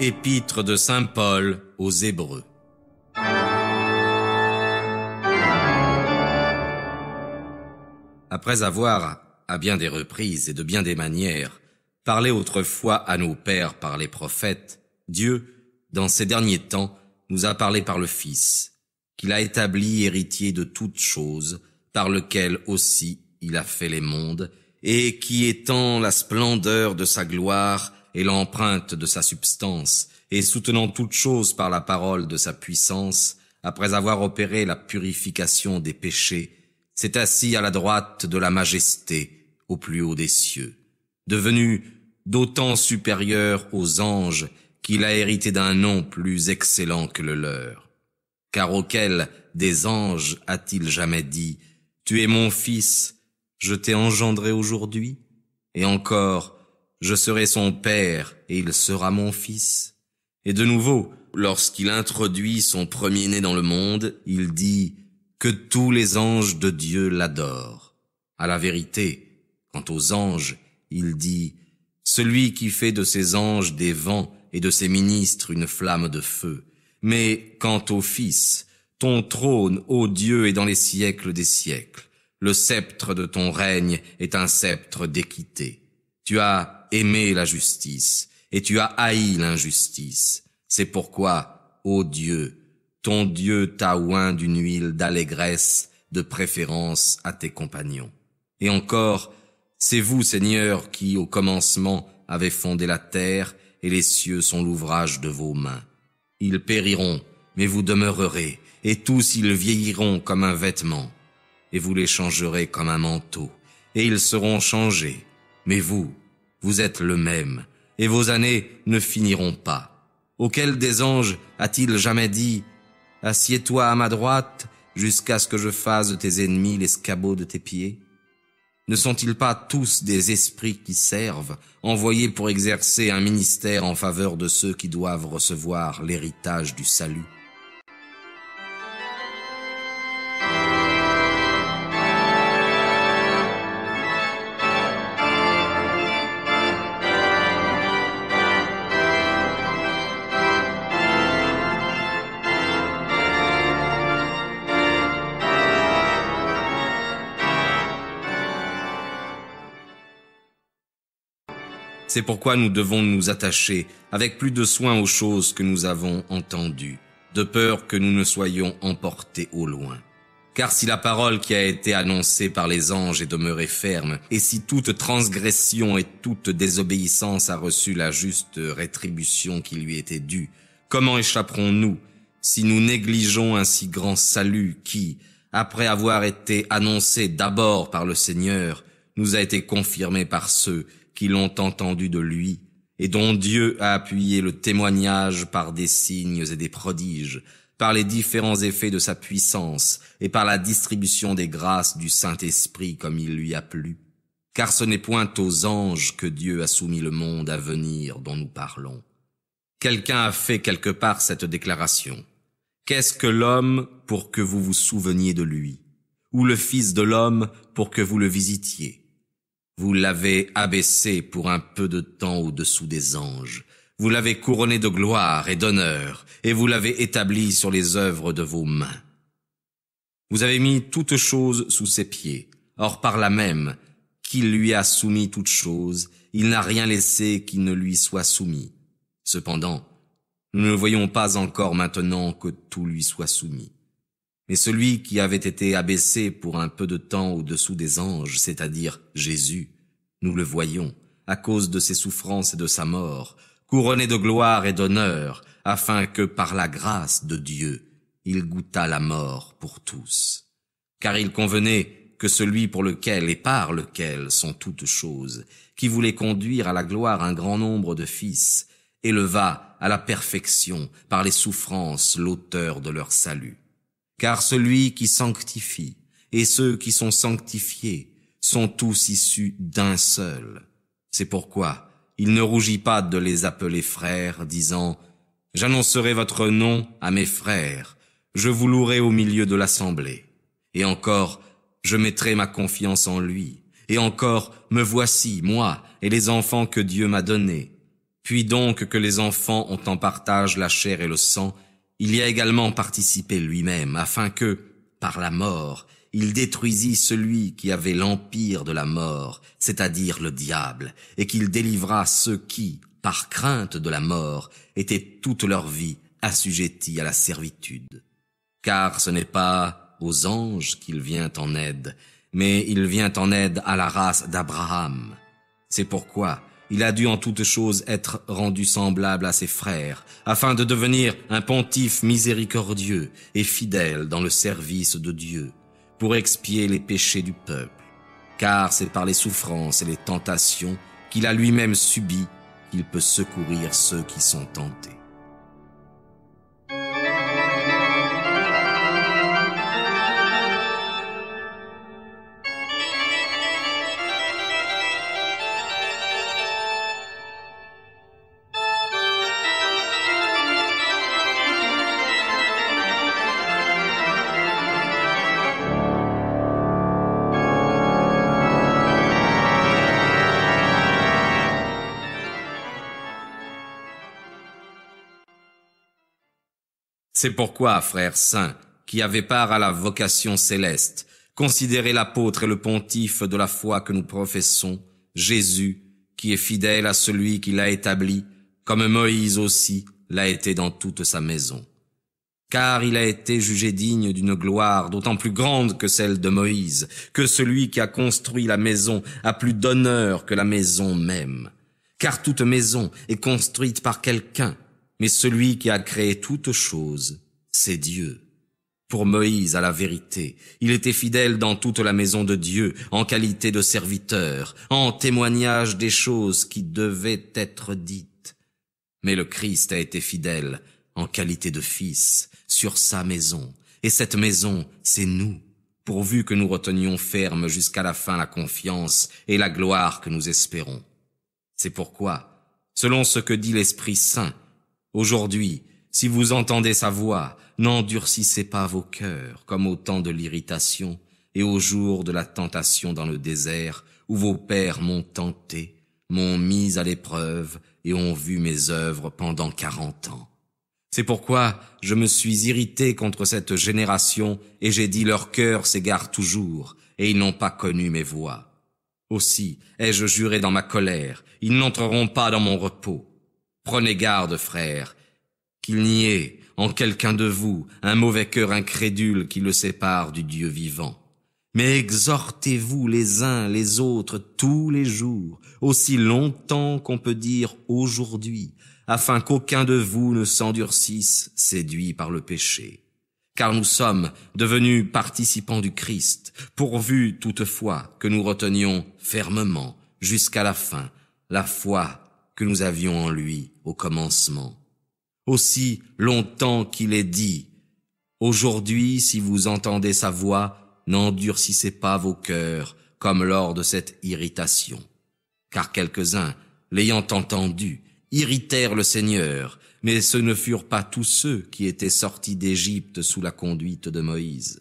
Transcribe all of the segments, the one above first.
Épître de saint Paul aux Hébreux. Après avoir, à bien des reprises et de bien des manières, parlé autrefois à nos pères par les prophètes, Dieu, dans ces derniers temps, nous a parlé par le Fils, qu'il a établi héritier de toutes choses, par lequel aussi il a fait les mondes, et qui étant la splendeur de sa gloire et l'empreinte de sa substance, et soutenant toutes choses par la parole de sa puissance, après avoir opéré la purification des péchés, s'est assis à la droite de la majesté, au plus haut des cieux, devenu d'autant supérieur aux anges qu'il a hérité d'un nom plus excellent que le leur. Car auquel des anges a-t-il jamais dit « Tu es mon fils, je t'ai engendré aujourd'hui » et encore « Je serai son père et il sera mon fils » Et de nouveau, lorsqu'il introduit son premier-né dans le monde, il dit que tous les anges de Dieu l'adorent. À la vérité, quant aux anges, il dit « Celui qui fait de ses anges des vents et de ses ministres une flamme de feu. Mais quant au Fils, ton trône, ô Dieu, est dans les siècles des siècles. Le sceptre de ton règne est un sceptre d'équité. Tu as aimé la justice et tu as haï l'injustice. C'est pourquoi, ô Dieu, ton Dieu t'a oint d'une huile d'allégresse, de préférence à tes compagnons. Et encore, c'est vous, Seigneur, qui, au commencement, avez fondé la terre, et les cieux sont l'ouvrage de vos mains. Ils périront, mais vous demeurerez, et tous ils vieilliront comme un vêtement, et vous les changerez comme un manteau, et ils seront changés. Mais vous êtes le même, et vos années ne finiront pas. Auquel des anges a-t-il jamais dit « Assieds-toi à ma droite, jusqu'à ce que je fasse de tes ennemis l'escabeau de tes pieds » Ne sont-ils pas tous des esprits qui servent, envoyés pour exercer un ministère en faveur de ceux qui doivent recevoir l'héritage du salut ? C'est pourquoi nous devons nous attacher avec plus de soin aux choses que nous avons entendues, de peur que nous ne soyons emportés au loin. Car si la parole qui a été annoncée par les anges est demeurée ferme, et si toute transgression et toute désobéissance a reçu la juste rétribution qui lui était due, comment échapperons-nous si nous négligeons un si grand salut qui, après avoir été annoncé d'abord par le Seigneur, nous a été confirmé par ceux qui l'ont entendu de lui, et dont Dieu a appuyé le témoignage par des signes et des prodiges, par les différents effets de sa puissance, et par la distribution des grâces du Saint-Esprit comme il lui a plu. Car ce n'est point aux anges que Dieu a soumis le monde à venir dont nous parlons. Quelqu'un a fait quelque part cette déclaration. Qu'est-ce que l'homme pour que vous vous souveniez de lui? Ou le Fils de l'homme pour que vous le visitiez? Vous l'avez abaissé pour un peu de temps au-dessous des anges. Vous l'avez couronné de gloire et d'honneur, et vous l'avez établi sur les œuvres de vos mains. Vous avez mis toutes choses sous ses pieds. Or par là même, qu'il lui a soumis toutes choses, il n'a rien laissé qui ne lui soit soumis. Cependant, nous ne voyons pas encore maintenant que tout lui soit soumis. Mais celui qui avait été abaissé pour un peu de temps au-dessous des anges, c'est-à-dire Jésus, nous le voyons, à cause de ses souffrances et de sa mort, couronné de gloire et d'honneur, afin que par la grâce de Dieu, il goûtât la mort pour tous. Car il convenait que celui pour lequel et par lequel sont toutes choses, qui voulait conduire à la gloire un grand nombre de fils, éleva à la perfection par les souffrances l'auteur de leur salut. Car celui qui sanctifie et ceux qui sont sanctifiés sont tous issus d'un seul. C'est pourquoi il ne rougit pas de les appeler frères, disant « J'annoncerai votre nom à mes frères, je vous louerai au milieu de l'assemblée. Et encore, je mettrai ma confiance en lui. Et encore, me voici, moi, et les enfants que Dieu m'a donnés. Puis donc que les enfants ont en partage la chair et le sang, il y a également participé lui-même, afin que, par la mort, il détruisit celui qui avait l'empire de la mort, c'est-à-dire le diable, et qu'il délivra ceux qui, par crainte de la mort, étaient toute leur vie assujettis à la servitude. Car ce n'est pas aux anges qu'il vient en aide, mais il vient en aide à la race d'Abraham. C'est pourquoi il a dû en toutes choses être rendu semblable à ses frères, afin de devenir un pontife miséricordieux et fidèle dans le service de Dieu, pour expier les péchés du peuple. Car c'est par les souffrances et les tentations qu'il a lui-même subies qu'il peut secourir ceux qui sont tentés. C'est pourquoi, frères saints, qui avez part à la vocation céleste, considérez l'apôtre et le pontife de la foi que nous professons, Jésus, qui est fidèle à celui qui l'a établi, comme Moïse aussi l'a été dans toute sa maison. Car il a été jugé digne d'une gloire d'autant plus grande que celle de Moïse, que celui qui a construit la maison a plus d'honneur que la maison même. Car toute maison est construite par quelqu'un, mais celui qui a créé toutes choses, c'est Dieu. Pour Moïse, à la vérité, il était fidèle dans toute la maison de Dieu, en qualité de serviteur, en témoignage des choses qui devaient être dites. Mais le Christ a été fidèle en qualité de fils sur sa maison, et cette maison, c'est nous, pourvu que nous retenions ferme jusqu'à la fin la confiance et la gloire que nous espérons. C'est pourquoi, selon ce que dit l'Esprit Saint, aujourd'hui, si vous entendez sa voix, n'endurcissez pas vos cœurs, comme au temps de l'irritation et au jour de la tentation dans le désert, où vos pères m'ont tenté, m'ont mis à l'épreuve et ont vu mes œuvres pendant 40 ans. C'est pourquoi je me suis irrité contre cette génération et j'ai dit leur cœur s'égare toujours et ils n'ont pas connu mes voies. Aussi ai-je juré dans ma colère, ils n'entreront pas dans mon repos. Prenez garde, frères, qu'il n'y ait en quelqu'un de vous un mauvais cœur incrédule qui le sépare du Dieu vivant. Mais exhortez-vous les uns les autres tous les jours, aussi longtemps qu'on peut dire aujourd'hui, afin qu'aucun de vous ne s'endurcisse, séduit par le péché. Car nous sommes devenus participants du Christ, pourvu toutefois que nous retenions fermement, jusqu'à la fin, la foi que nous avions en lui au commencement. Aussi longtemps qu'il est dit, aujourd'hui, si vous entendez sa voix, n'endurcissez pas vos cœurs, comme lors de cette irritation. Car quelques-uns, l'ayant entendu, irritèrent le Seigneur, mais ce ne furent pas tous ceux qui étaient sortis d'Égypte sous la conduite de Moïse.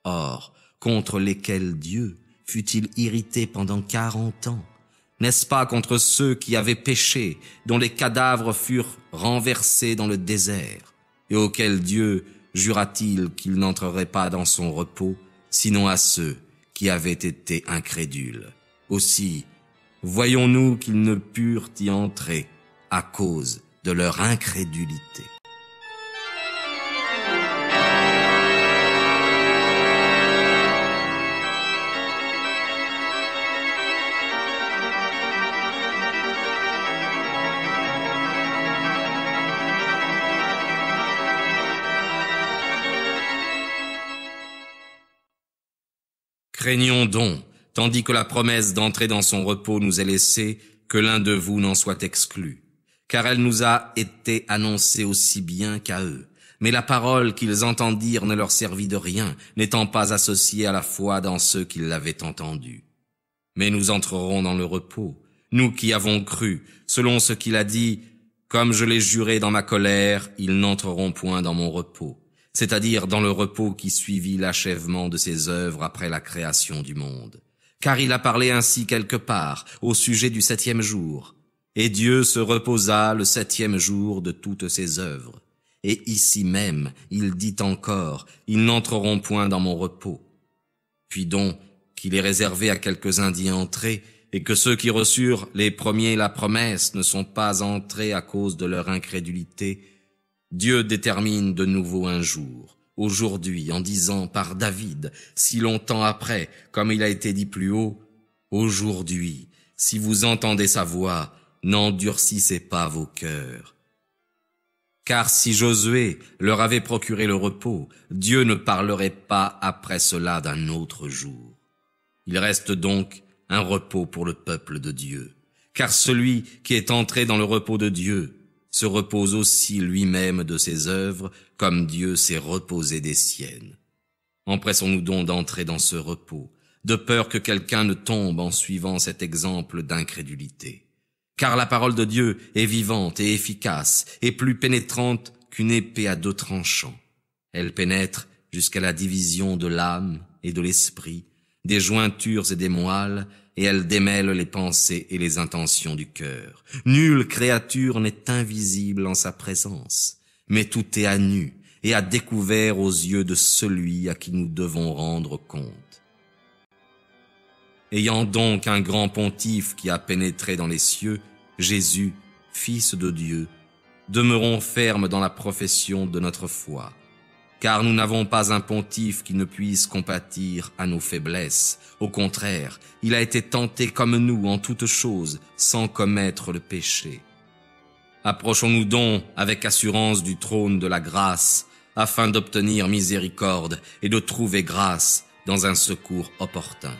Or, contre lesquels Dieu fut-il irrité pendant 40 ans? N'est-ce pas contre ceux qui avaient péché, dont les cadavres furent renversés dans le désert, et auxquels Dieu jura-t-il qu'il n'entrerait pas dans son repos, sinon à ceux qui avaient été incrédules? Aussi, voyons-nous qu'ils ne purent y entrer à cause de leur incrédulité. Craignons donc, tandis que la promesse d'entrer dans son repos nous est laissée, que l'un de vous n'en soit exclu. Car elle nous a été annoncée aussi bien qu'à eux. Mais la parole qu'ils entendirent ne leur servit de rien, n'étant pas associée à la foi dans ceux qui l'avaient entendue. Mais nous entrerons dans le repos, nous qui avons cru, selon ce qu'il a dit, « Comme je l'ai juré dans ma colère, ils n'entreront point dans mon repos. » C'est-à-dire dans le repos qui suivit l'achèvement de ses œuvres après la création du monde. Car il a parlé ainsi quelque part, au sujet du 7e jour. Et Dieu se reposa le 7e jour de toutes ses œuvres. Et ici même, il dit encore, ils n'entreront point dans mon repos. Puis donc, qu'il est réservé à quelques-uns d'y entrer, et que ceux qui reçurent les premiers la promesse ne sont pas entrés à cause de leur incrédulité, Dieu détermine de nouveau un jour, aujourd'hui, en disant par David, si longtemps après, comme il a été dit plus haut, aujourd'hui, si vous entendez sa voix, n'endurcissez pas vos cœurs. Car si Josué leur avait procuré le repos, Dieu ne parlerait pas après cela d'un autre jour. Il reste donc un repos pour le peuple de Dieu, car celui qui est entré dans le repos de Dieu se repose aussi lui-même de ses œuvres, comme Dieu s'est reposé des siennes. Empressons-nous donc d'entrer dans ce repos, de peur que quelqu'un ne tombe en suivant cet exemple d'incrédulité. Car la parole de Dieu est vivante et efficace, et plus pénétrante qu'une épée à 2 tranchants. Elle pénètre jusqu'à la division de l'âme et de l'esprit, des jointures et des moelles, et elle démêle les pensées et les intentions du cœur. Nulle créature n'est invisible en sa présence, mais tout est à nu et à découvert aux yeux de celui à qui nous devons rendre compte. Ayant donc un grand pontife qui a pénétré dans les cieux, Jésus, Fils de Dieu, demeurons fermes dans la profession de notre foi. Car nous n'avons pas un pontife qui ne puisse compatir à nos faiblesses. Au contraire, il a été tenté comme nous en toutes choses, sans commettre le péché. Approchons-nous donc avec assurance du trône de la grâce, afin d'obtenir miséricorde et de trouver grâce dans un secours opportun.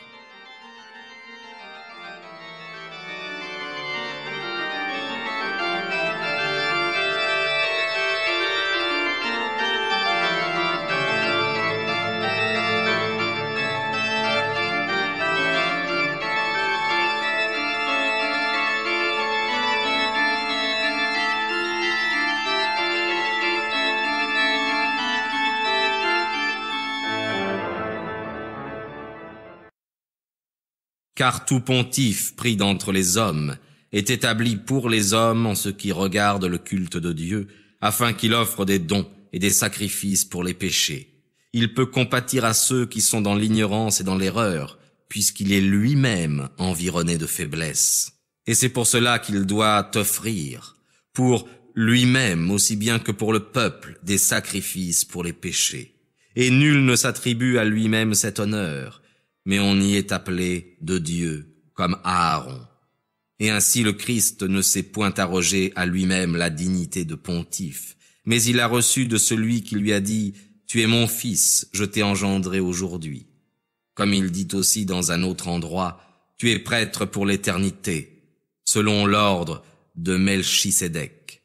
Car tout pontife pris d'entre les hommes est établi pour les hommes en ce qui regarde le culte de Dieu, afin qu'il offre des dons et des sacrifices pour les péchés. Il peut compatir à ceux qui sont dans l'ignorance et dans l'erreur, puisqu'il est lui-même environné de faiblesse. Et c'est pour cela qu'il doit offrir, pour lui-même aussi bien que pour le peuple, des sacrifices pour les péchés. Et nul ne s'attribue à lui-même cet honneur, mais on y est appelé de Dieu, comme Aaron. Et ainsi le Christ ne s'est point arrogé à lui-même la dignité de pontife, mais il a reçu de celui qui lui a dit « Tu es mon fils, je t'ai engendré aujourd'hui ». Comme il dit aussi dans un autre endroit « Tu es prêtre pour l'éternité », selon l'ordre de Melchisédek.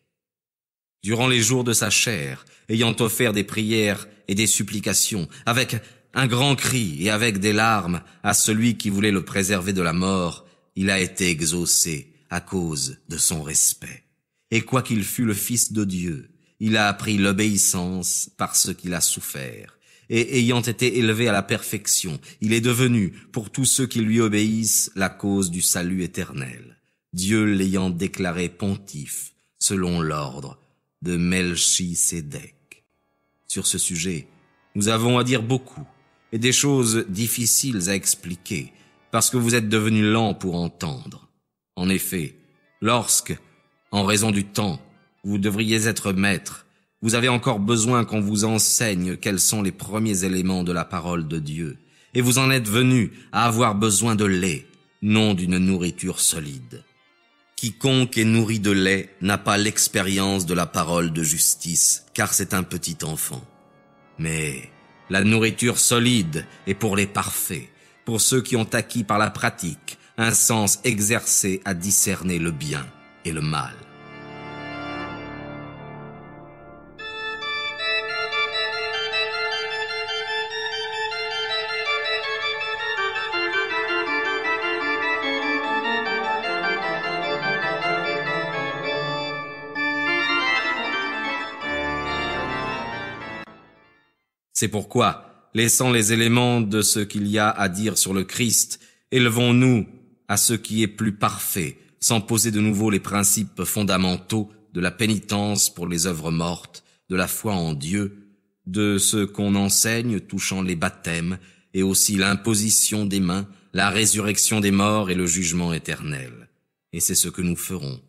Durant les jours de sa chair, ayant offert des prières et des supplications, avec un grand cri et avec des larmes à celui qui voulait le préserver de la mort, il a été exaucé à cause de son respect. Et quoiqu'il fût le Fils de Dieu, il a appris l'obéissance parce qu'il a souffert. Et ayant été élevé à la perfection, il est devenu, pour tous ceux qui lui obéissent, la cause du salut éternel. Dieu l'ayant déclaré pontife, selon l'ordre de Melchisédek. Sur ce sujet, nous avons à dire beaucoup, et des choses difficiles à expliquer, parce que vous êtes devenus lents pour entendre. En effet, lorsque, en raison du temps, vous devriez être maître, vous avez encore besoin qu'on vous enseigne quels sont les premiers éléments de la parole de Dieu, et vous en êtes venus à avoir besoin de lait, non d'une nourriture solide. Quiconque est nourri de lait n'a pas l'expérience de la parole de justice, car c'est un petit enfant. Mais la nourriture solide est pour les parfaits, pour ceux qui ont acquis par la pratique un sens exercé à discerner le bien et le mal. C'est pourquoi, laissant les éléments de ce qu'il y a à dire sur le Christ, élevons-nous à ce qui est plus parfait, sans poser de nouveau les principes fondamentaux de la pénitence pour les œuvres mortes, de la foi en Dieu, de ce qu'on enseigne touchant les baptêmes, et aussi l'imposition des mains, la résurrection des morts et le jugement éternel. Et c'est ce que nous ferons,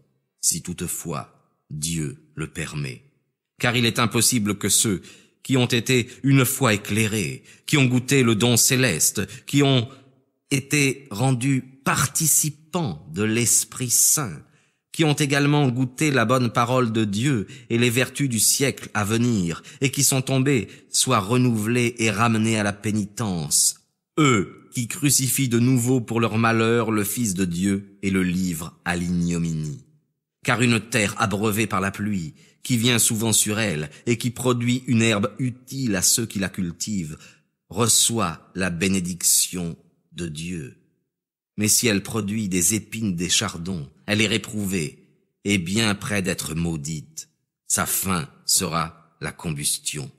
si toutefois Dieu le permet. Car il est impossible que ceux qui ont été une fois éclairés, qui ont goûté le don céleste, qui ont été rendus participants de l'Esprit Saint, qui ont également goûté la bonne parole de Dieu et les vertus du siècle à venir, et qui sont tombés, soient renouvelés et ramenés à la pénitence. Eux qui crucifient de nouveau pour leur malheur le Fils de Dieu et le livrent à l'ignominie. Car une terre abreuvée par la pluie, qui vient souvent sur elle et qui produit une herbe utile à ceux qui la cultivent, reçoit la bénédiction de Dieu. Mais si elle produit des épines des chardons, elle est réprouvée et bien près d'être maudite. Sa fin sera la combustion.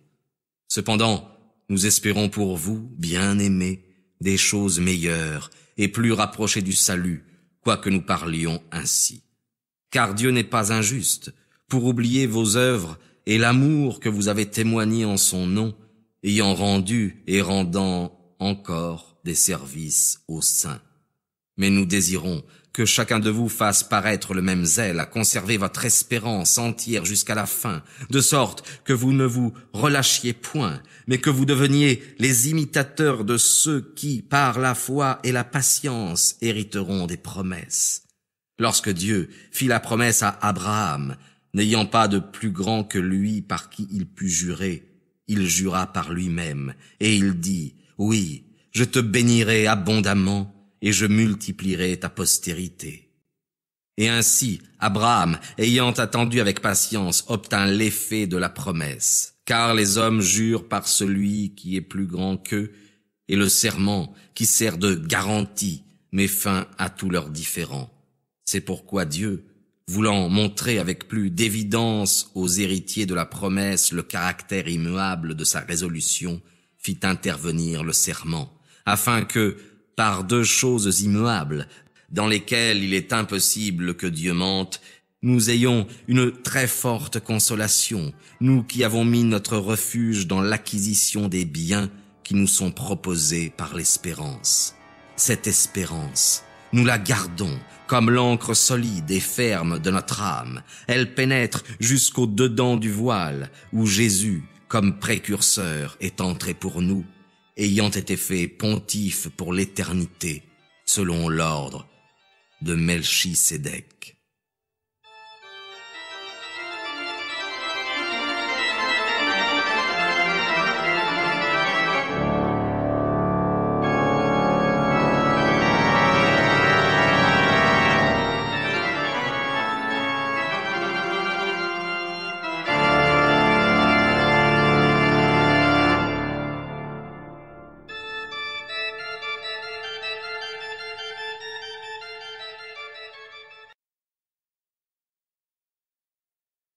Cependant, nous espérons pour vous, bien-aimés, des choses meilleures et plus rapprochées du salut, quoique nous parlions ainsi. Car Dieu n'est pas injuste pour oublier vos œuvres et l'amour que vous avez témoigné en son nom, ayant rendu et rendant encore des services aux saints. Mais nous désirons que chacun de vous fasse paraître le même zèle à conserver votre espérance entière jusqu'à la fin, de sorte que vous ne vous relâchiez point, mais que vous deveniez les imitateurs de ceux qui, par la foi et la patience, hériteront des promesses. Lorsque Dieu fit la promesse à Abraham, n'ayant pas de plus grand que lui par qui il put jurer, il jura par lui-même, et il dit, « Oui, je te bénirai abondamment, et je multiplierai ta postérité. » Et ainsi, Abraham, ayant attendu avec patience, obtint l'effet de la promesse. Car les hommes jurent par celui qui est plus grand qu'eux, et le serment, qui sert de garantie, met fin à tous leurs différends. C'est pourquoi Dieu, voulant montrer avec plus d'évidence aux héritiers de la promesse le caractère immuable de sa résolution, fit intervenir le serment, afin que, par deux choses immuables, dans lesquelles il est impossible que Dieu mente, nous ayons une très forte consolation, nous qui avons mis notre refuge dans l'acquisition des biens qui nous sont proposés par l'espérance. Cette espérance, nous la gardons comme l'encre solide et ferme de notre âme. Elle pénètre jusqu'au dedans du voile, où Jésus, comme précurseur, est entré pour nous, ayant été fait pontife pour l'éternité, selon l'ordre de Melchisédek.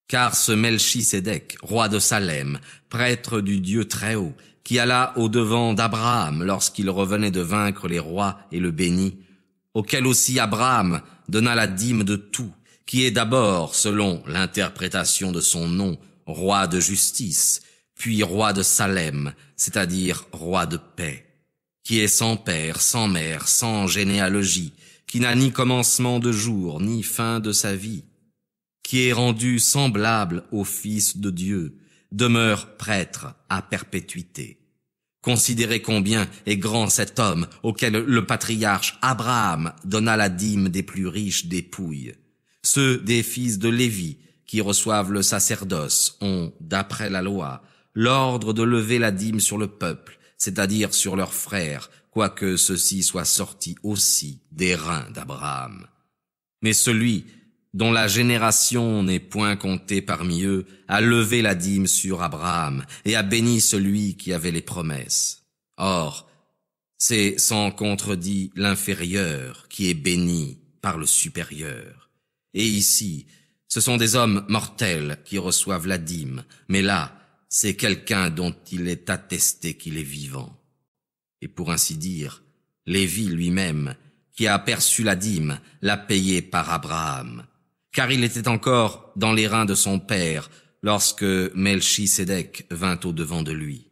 Car ce Melchisédek, roi de Salem, prêtre du Dieu Très-Haut, qui alla au-devant d'Abraham lorsqu'il revenait de vaincre les rois et le bénit, auquel aussi Abraham donna la dîme de tout, qui est d'abord, selon l'interprétation de son nom, roi de justice, puis roi de Salem, c'est-à-dire roi de paix, qui est sans père, sans mère, sans généalogie, qui n'a ni commencement de jour, ni fin de sa vie, qui est rendu semblable au Fils de Dieu, demeure prêtre à perpétuité. Considérez combien est grand cet homme auquel le patriarche Abraham donna la dîme des plus riches dépouilles. Ceux des fils de Lévi qui reçoivent le sacerdoce ont, d'après la loi, l'ordre de lever la dîme sur le peuple, c'est-à-dire sur leurs frères, quoique ceux-ci soient sortis aussi des reins d'Abraham. Mais celui dont la génération n'est point comptée parmi eux, a levé la dîme sur Abraham et a béni celui qui avait les promesses. Or, c'est sans contredit l'inférieur qui est béni par le supérieur. Et ici, ce sont des hommes mortels qui reçoivent la dîme, mais là, c'est quelqu'un dont il est attesté qu'il est vivant. Et pour ainsi dire, Lévi lui-même, qui a perçu la dîme, l'a payée par Abraham. Car il était encore dans les reins de son père lorsque Melchisédek vint au-devant de lui.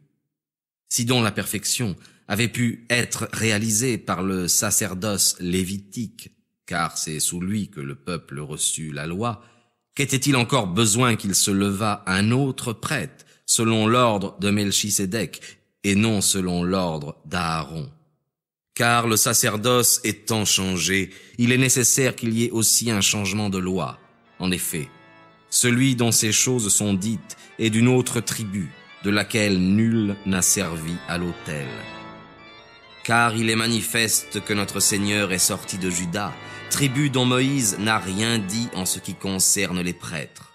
Si donc la perfection avait pu être réalisée par le sacerdoce lévitique, car c'est sous lui que le peuple reçut la loi, qu'était-il encore besoin qu'il se levât un autre prêtre selon l'ordre de Melchisédek et non selon l'ordre d'Aaron? Car le sacerdoce étant changé, il est nécessaire qu'il y ait aussi un changement de loi. En effet, celui dont ces choses sont dites est d'une autre tribu, de laquelle nul n'a servi à l'autel. Car il est manifeste que notre Seigneur est sorti de Juda, tribu dont Moïse n'a rien dit en ce qui concerne les prêtres.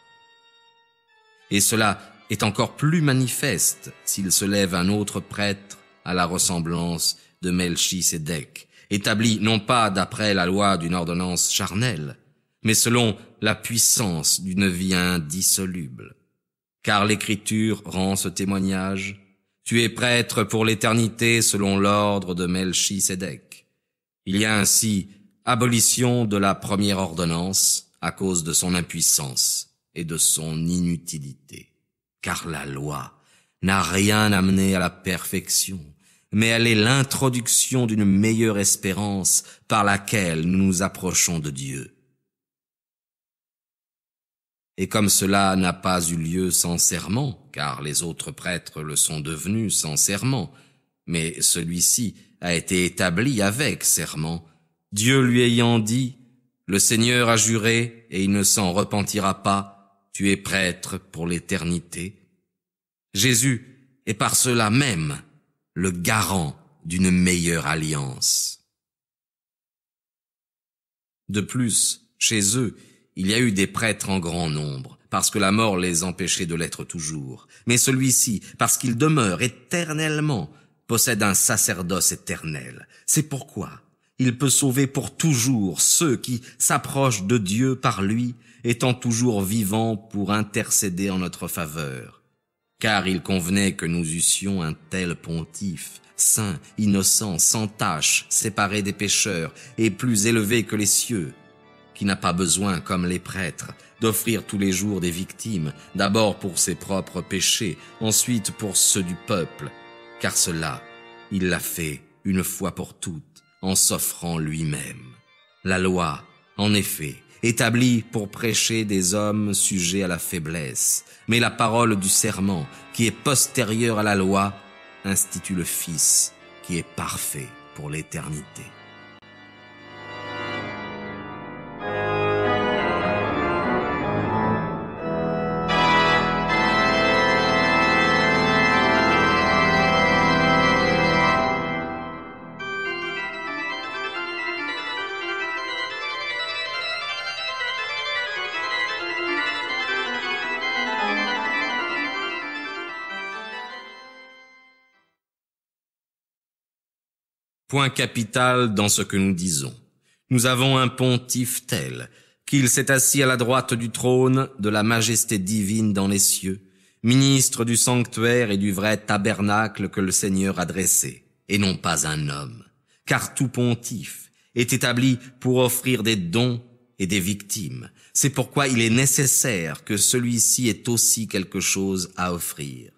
Et cela est encore plus manifeste s'il se lève un autre prêtre à la ressemblance de Melchisédek, établi non pas d'après la loi d'une ordonnance charnelle, mais selon la puissance d'une vie indissoluble. Car l'Écriture rend ce témoignage: tu es prêtre pour l'éternité selon l'ordre de Melchisédek. Il y a ainsi abolition de la première ordonnance à cause de son impuissance et de son inutilité. Car la loi n'a rien amené à la perfection, mais elle est l'introduction d'une meilleure espérance par laquelle nous nous approchons de Dieu. Et comme cela n'a pas eu lieu sans serment, car les autres prêtres le sont devenus sans serment, mais celui-ci a été établi avec serment, Dieu lui ayant dit: le Seigneur a juré et il ne s'en repentira pas, tu es prêtre pour l'éternité. Jésus est par cela même le garant d'une meilleure alliance. De plus, chez eux, il y a eu des prêtres en grand nombre, parce que la mort les empêchait de l'être toujours. Mais celui-ci, parce qu'il demeure éternellement, possède un sacerdoce éternel. C'est pourquoi il peut sauver pour toujours ceux qui s'approchent de Dieu par lui, étant toujours vivants pour intercéder en notre faveur. Car il convenait que nous eussions un tel pontife, saint, innocent, sans tache, séparé des pécheurs et plus élevé que les cieux, qui n'a pas besoin, comme les prêtres, d'offrir tous les jours des victimes, d'abord pour ses propres péchés, ensuite pour ceux du peuple, car cela, il l'a fait une fois pour toutes, en s'offrant lui-même. La loi, en effet, établie pour prêcher des hommes sujets à la faiblesse, mais la parole du serment, qui est postérieure à la loi, institue le Fils, qui est parfait pour l'éternité. Point capital dans ce que nous disons. Nous avons un pontife tel qu'il s'est assis à la droite du trône de la majesté divine dans les cieux, ministre du sanctuaire et du vrai tabernacle que le Seigneur a dressé, et non pas un homme. Car tout pontife est établi pour offrir des dons et des victimes. C'est pourquoi il est nécessaire que celui-ci ait aussi quelque chose à offrir.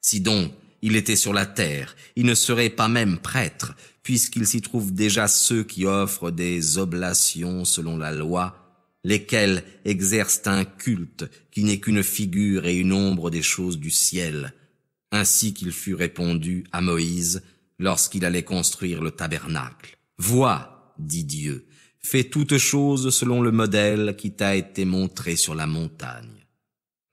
Si donc il était sur la terre, il ne serait pas même prêtre, puisqu'il s'y trouve déjà ceux qui offrent des oblations selon la loi, lesquels exercent un culte qui n'est qu'une figure et une ombre des choses du ciel, ainsi qu'il fut répondu à Moïse lorsqu'il allait construire le tabernacle. « Vois, dit Dieu, fais toutes choses selon le modèle qui t'a été montré sur la montagne. »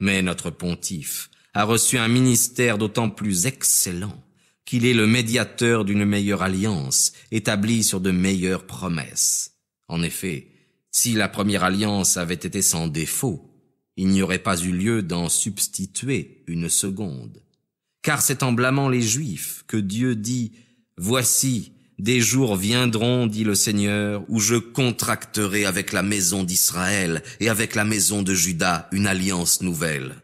Mais notre pontife a reçu un ministère d'autant plus excellent qu'il est le médiateur d'une meilleure alliance, établie sur de meilleures promesses. En effet, si la première alliance avait été sans défaut, il n'y aurait pas eu lieu d'en substituer une seconde. Car c'est en blâmant les Juifs que Dieu dit « Voici, des jours viendront, dit le Seigneur, où je contracterai avec la maison d'Israël et avec la maison de Juda une alliance nouvelle.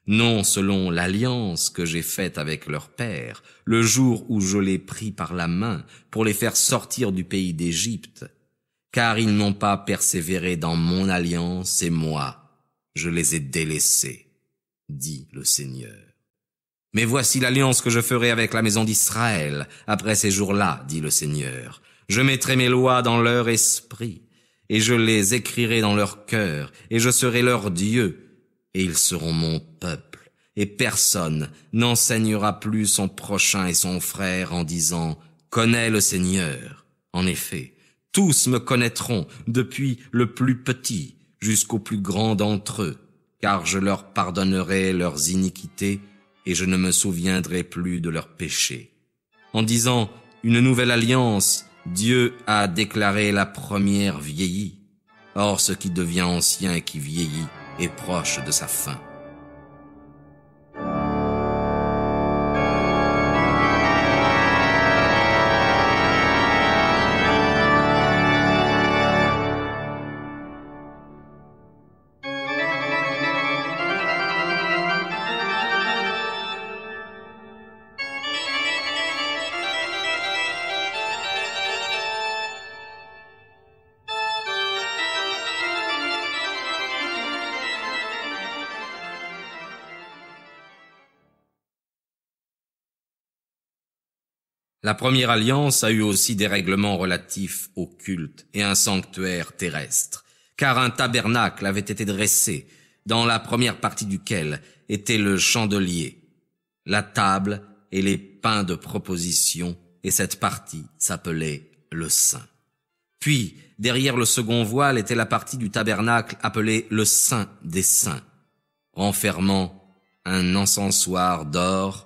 non selon l'alliance que j'ai faite avec leur père, le jour où je les pris par la main pour les faire sortir du pays d'Égypte, car ils n'ont pas persévéré dans mon alliance et moi, je les ai délaissés, dit le Seigneur. Mais voici l'alliance que je ferai avec la maison d'Israël après ces jours-là, dit le Seigneur. Je mettrai mes lois dans leur esprit, et je les écrirai dans leur cœur, et je serai leur Dieu, et ils seront mon peuple. Et personne n'enseignera plus son prochain et son frère en disant « Connais le Seigneur ». En effet, tous me connaîtront, depuis le plus petit jusqu'au plus grand d'entre eux, car je leur pardonnerai leurs iniquités, et je ne me souviendrai plus de leurs péchés. En disant une nouvelle alliance, Dieu a déclaré la première vieillie. Or, ce qui devient ancien et qui vieillit est proche de sa fin. La première alliance a eu aussi des règlements relatifs au culte et un sanctuaire terrestre, car un tabernacle avait été dressé, dans la première partie duquel était le chandelier, la table et les pains de proposition, et cette partie s'appelait le Saint. Puis, derrière le second voile était la partie du tabernacle appelée le Saint des Saints, renfermant un encensoir d'or,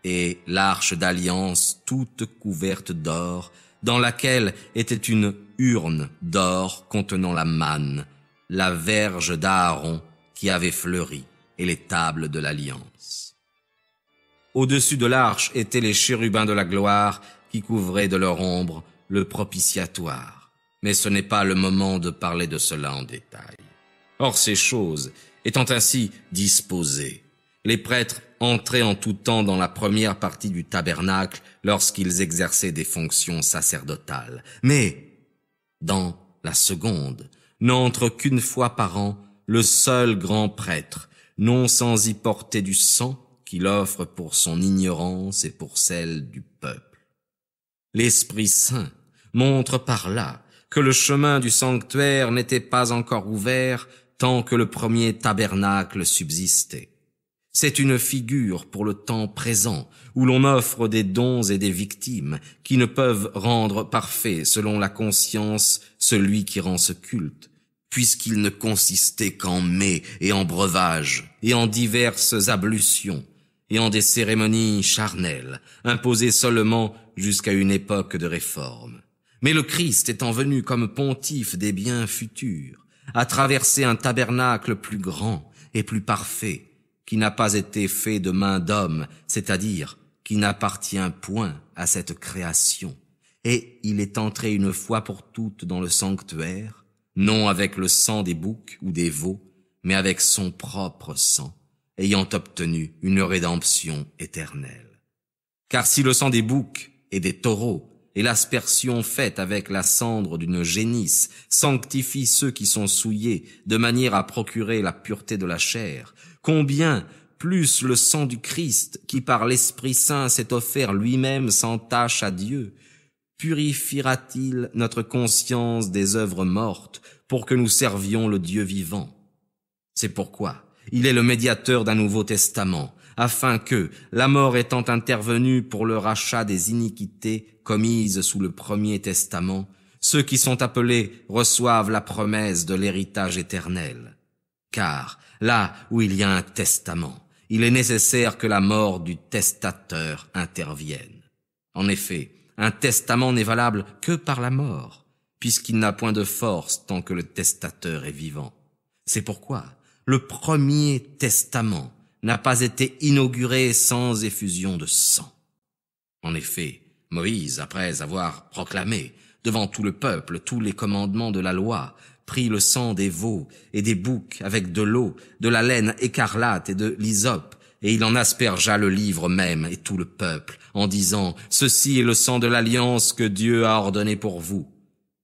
et l'arche d'alliance toute couverte d'or, dans laquelle était une urne d'or contenant la manne, la verge d'Aaron qui avait fleuri, et les tables de l'alliance. Au-dessus de l'arche étaient les chérubins de la gloire qui couvraient de leur ombre le propitiatoire. Mais ce n'est pas le moment de parler de cela en détail. Or ces choses étant ainsi disposées, les prêtres entraient en tout temps dans la première partie du tabernacle lorsqu'ils exerçaient des fonctions sacerdotales. Mais, dans la seconde, n'entre qu'une fois par an le seul grand prêtre, non sans y porter du sang qu'il offre pour son ignorance et pour celle du peuple. L'Esprit Saint montre par là que le chemin du sanctuaire n'était pas encore ouvert tant que le premier tabernacle subsistait. C'est une figure pour le temps présent, où l'on offre des dons et des victimes qui ne peuvent rendre parfait selon la conscience celui qui rend ce culte, puisqu'il ne consistait qu'en mets et en breuvages, et en diverses ablutions, et en des cérémonies charnelles, imposées seulement jusqu'à une époque de réforme. Mais le Christ étant venu comme pontife des biens futurs, a traversé un tabernacle plus grand et plus parfait, qui n'a pas été fait de main d'homme, c'est-à-dire qui n'appartient point à cette création. Et il est entré une fois pour toutes dans le sanctuaire, non avec le sang des boucs ou des veaux, mais avec son propre sang, ayant obtenu une rédemption éternelle. Car si le sang des boucs et des taureaux et l'aspersion faite avec la cendre d'une génisse sanctifie ceux qui sont souillés de manière à procurer la pureté de la chair, combien plus le sang du Christ, qui par l'Esprit Saint s'est offert lui-même sans tache à Dieu, purifiera-t-il notre conscience des œuvres mortes pour que nous servions le Dieu vivant? C'est pourquoi il est le médiateur d'un nouveau testament, afin que, la mort étant intervenue pour le rachat des iniquités commises sous le premier testament, ceux qui sont appelés reçoivent la promesse de l'héritage éternel. Car, là où il y a un testament, il est nécessaire que la mort du testateur intervienne. En effet, un testament n'est valable que par la mort, puisqu'il n'a point de force tant que le testateur est vivant. C'est pourquoi le premier testament n'a pas été inauguré sans effusion de sang. En effet, Moïse, après avoir proclamé devant tout le peuple tous les commandements de la loi, prit le sang des veaux et des boucs avec de l'eau, de la laine écarlate et de l'hysope, et il en aspergea le livre même et tout le peuple, en disant, « Ceci est le sang de l'alliance que Dieu a ordonné pour vous. »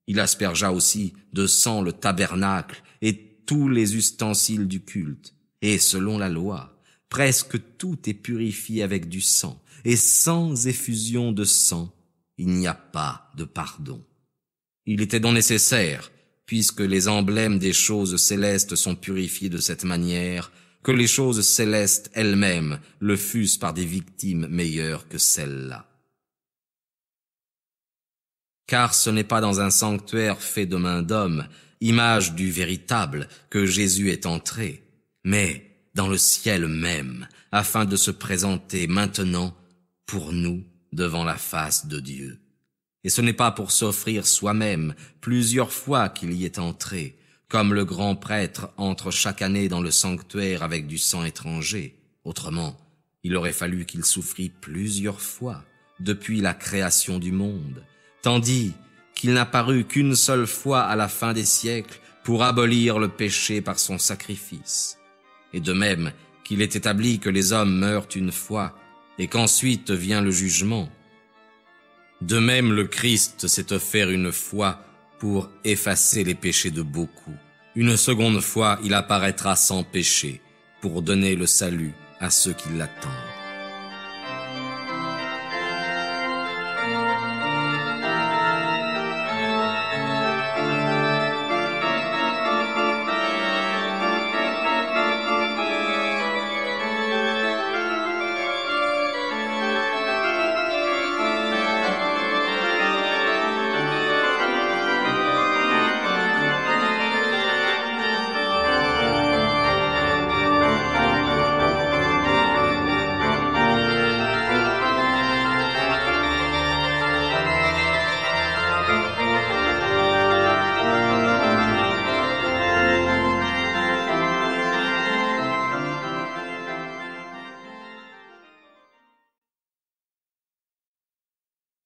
Il aspergea aussi de sang le tabernacle et tous les ustensiles du culte. Et selon la loi, presque tout est purifié avec du sang, et sans effusion de sang, il n'y a pas de pardon. Il était donc nécessaire, puisque les emblèmes des choses célestes sont purifiés de cette manière, que les choses célestes elles-mêmes le fussent par des victimes meilleures que celles-là. Car ce n'est pas dans un sanctuaire fait de main d'homme, image du véritable, que Jésus est entré, mais dans le ciel même, afin de se présenter maintenant pour nous devant la face de Dieu. Et ce n'est pas pour s'offrir soi-même plusieurs fois qu'il y est entré, comme le grand prêtre entre chaque année dans le sanctuaire avec du sang étranger. Autrement, il aurait fallu qu'il souffrît plusieurs fois depuis la création du monde, tandis qu'il n'a paru qu'une seule fois à la fin des siècles pour abolir le péché par son sacrifice. Et de même qu'il est établi que les hommes meurent une fois et qu'ensuite vient le jugement, de même le Christ s'est offert une fois pour effacer les péchés de beaucoup. Une seconde fois, il apparaîtra sans péché pour donner le salut à ceux qui l'attendent.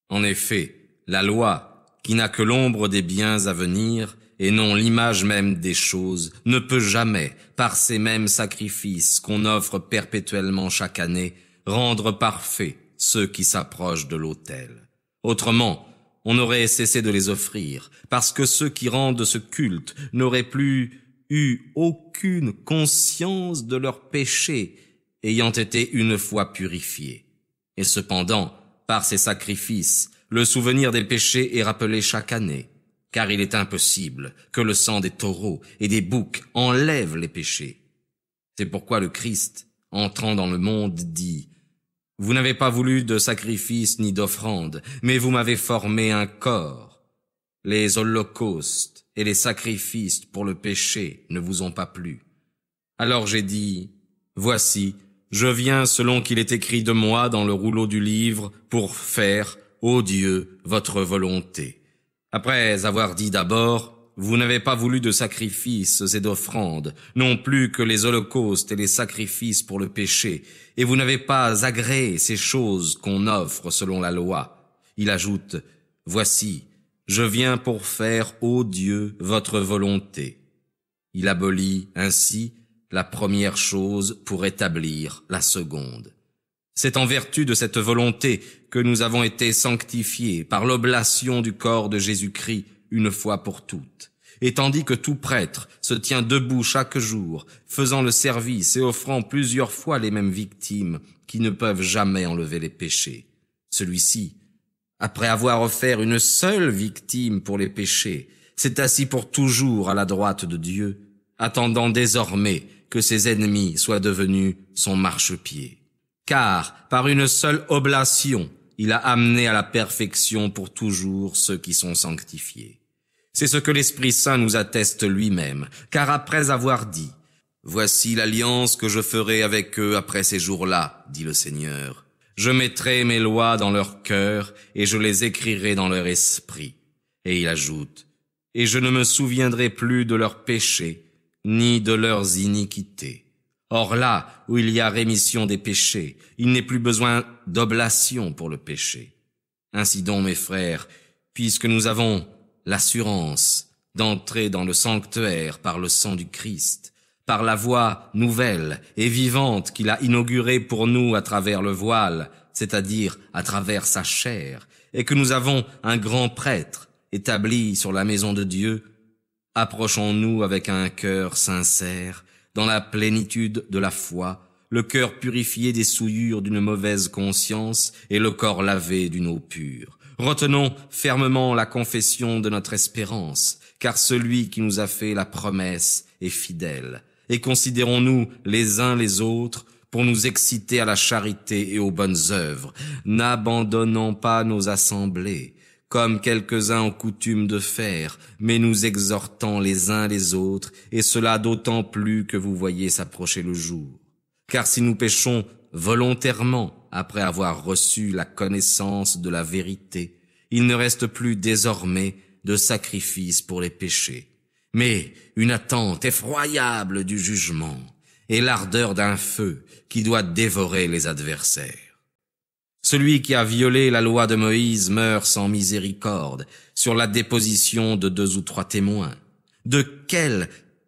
En effet, la loi, qui n'a que l'ombre des biens à venir, et non l'image même des choses, ne peut jamais, par ces mêmes sacrifices qu'on offre perpétuellement chaque année, rendre parfaits ceux qui s'approchent de l'autel. Autrement, on aurait cessé de les offrir, parce que ceux qui rendent ce culte n'auraient plus eu aucune conscience de leurs péchés, ayant été une fois purifiés. Et cependant, par ces sacrifices, le souvenir des péchés est rappelé chaque année, car il est impossible que le sang des taureaux et des boucs enlève les péchés. C'est pourquoi le Christ, entrant dans le monde, dit « Vous n'avez pas voulu de sacrifice ni d'offrande, mais vous m'avez formé un corps. Les holocaustes et les sacrifices pour le péché ne vous ont pas plu. Alors j'ai dit « Voici, je viens selon qu'il est écrit de moi dans le rouleau du livre pour faire, ô Dieu, votre volonté. » Après avoir dit d'abord, vous n'avez pas voulu de sacrifices et d'offrandes, non plus que les holocaustes et les sacrifices pour le péché, et vous n'avez pas agréé ces choses qu'on offre selon la loi. Il ajoute, voici, je viens pour faire, ô Dieu, votre volonté. Il abolit ainsi la première chose pour établir la seconde. C'est en vertu de cette volonté que nous avons été sanctifiés par l'oblation du corps de Jésus-Christ une fois pour toutes. Et tandis que tout prêtre se tient debout chaque jour, faisant le service et offrant plusieurs fois les mêmes victimes qui ne peuvent jamais enlever les péchés, celui-ci, après avoir offert une seule victime pour les péchés, s'est assis pour toujours à la droite de Dieu, attendant désormais que ses ennemis soient devenus son marchepied. Car, par une seule oblation, il a amené à la perfection pour toujours ceux qui sont sanctifiés. C'est ce que l'Esprit Saint nous atteste lui-même, car après avoir dit « Voici l'alliance que je ferai avec eux après ces jours-là, dit le Seigneur. Je mettrai mes lois dans leur cœur et je les écrirai dans leur esprit. » Et il ajoute « Et je ne me souviendrai plus de leurs péchés, ni de leurs iniquités. » Or là où il y a rémission des péchés, il n'est plus besoin d'oblation pour le péché. Ainsi donc, mes frères, puisque nous avons l'assurance d'entrer dans le sanctuaire par le sang du Christ, par la voie nouvelle et vivante qu'il a inaugurée pour nous à travers le voile, c'est-à-dire à travers sa chair, et que nous avons un grand prêtre établi sur la maison de Dieu, approchons-nous avec un cœur sincère, dans la plénitude de la foi, le cœur purifié des souillures d'une mauvaise conscience et le corps lavé d'une eau pure. Retenons fermement la confession de notre espérance, car celui qui nous a fait la promesse est fidèle. Et considérons-nous les uns les autres pour nous exciter à la charité et aux bonnes œuvres. N'abandonnons pas nos assemblées, comme quelques-uns ont coutume de faire, mais nous exhortons les uns les autres, et cela d'autant plus que vous voyez s'approcher le jour. Car si nous péchons volontairement après avoir reçu la connaissance de la vérité, il ne reste plus désormais de sacrifice pour les péchés, mais une attente effroyable du jugement et l'ardeur d'un feu qui doit dévorer les adversaires. Celui qui a violé la loi de Moïse meurt sans miséricorde sur la déposition de 2 ou 3 témoins. De quel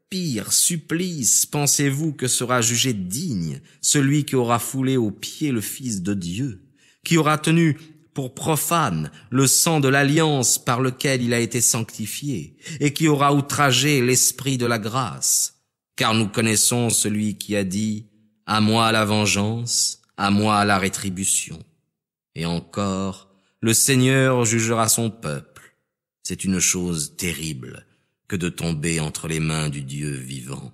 pire supplice pensez-vous que sera jugé digne celui qui aura foulé aux pieds le Fils de Dieu, qui aura tenu pour profane le sang de l'alliance par lequel il a été sanctifié, et qui aura outragé l'esprit de la grâce? Car nous connaissons celui qui a dit « À moi la vengeance, à moi la rétribution ». Et encore, le Seigneur jugera son peuple. C'est une chose terrible que de tomber entre les mains du Dieu vivant.